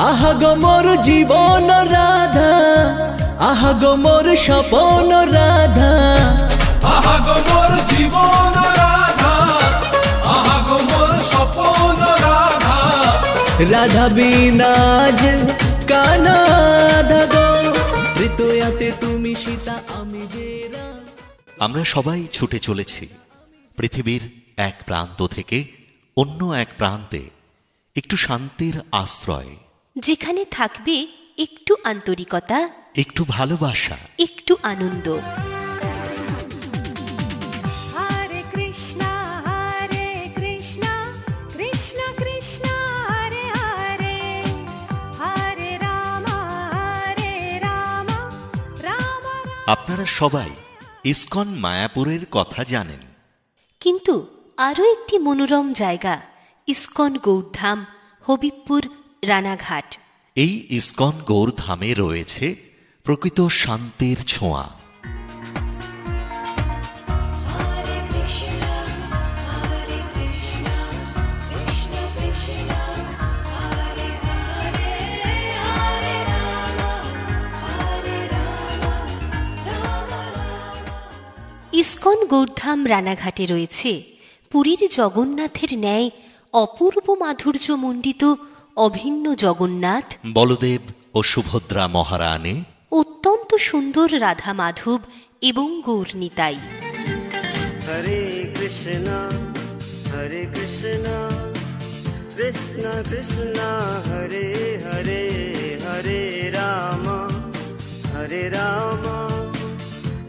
আহা গো মোর জীবন রাধা, আহা গো মোর স্বপন রাধা, আহা গো মোর জীবন রাধা, আহা গো মোর স্বপন রাধা। রাধা বিনাজ কানা গো, তৃতীয়াতে তুমি সীতা আমি যে রাম। আমরা সবাই ছুটে চলেছি পৃথিবীর এক প্রান্ত থেকে অন্য এক প্রান্তে, একটু শান্তির আশ্রয়, যেখানে থাকবে একটু আন্তরিকতা, একটু ভালোবাসা, একটু আনন্দ। হরে কৃষ্ণ কৃষ্ণ কৃষ্ণ হরে হরে, হরে রাম রাম রাম। আপনারা সবাই ইসকন মায়াপুরের কথা জানেন, কিন্তু আরও একটি মনোরম জায়গা ইসকন গৌরধাম, হবিবপুর রানাঘাট। এই ইসকন গৌরধামে রয়েছে প্রকৃত শান্তির ছোঁয়া। ইসকন গৌরধাম রানাঘাটে রয়েছে পুরীর জগন্নাথের ন্যায় অপূর্ব মাধুর্যমণ্ডিত অভিন্ন জগন্নাথ, বলদেব ও সুভদ্রা মহারানী, অত্যন্ত সুন্দর রাধা মাধব এবং গৌরনিতাই। হরে কৃষ্ণ কৃষ্ণ কৃষ্ণ হরে হরে, হরে রাম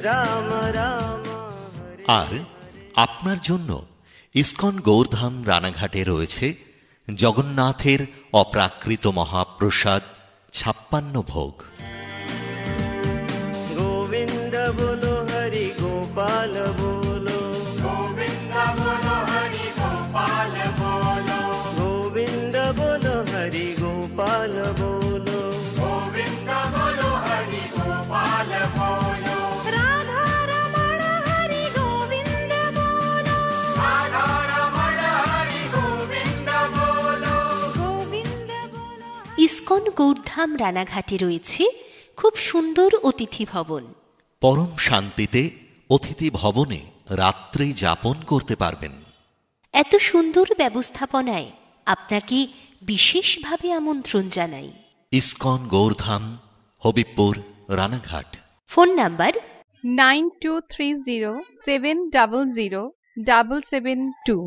রাম রাম। আর আপনার জন্য ইসকন গৌরধাম রানাঘাটে রয়েছে জগন্নাথের অপ্রাকৃত মহাপ্রসাদ 56 ভোগ। গোবিন্দ বলো হরি গোপাল বলো, গোবিন্দ বলো হরি গোপাল বলো, গোবিন্দ বলো হরি গোপাল বলো, গোবিন্দ বলো হরি গোপাল বলো। রাধা রমণ হরি গোবিন্দ বলো, রাধা রমণ হরি গোবিন্দ বলো, গোবিন্দ বলো। ইসকন গৌরধাম রানাঘাটে রয়েছে খুব সুন্দর অতিথি ভবন। পরম শান্তিতে অতিথি ভবনে রাত্রি যাপন করতে পারবেন। এত সুন্দর ব্যবস্থাপনায় আপনাকে বিশেষভাবে আমন্ত্রণ জানাই। ISKCON Gourdham, Habibpur Ranaghat. Phone number 9230700772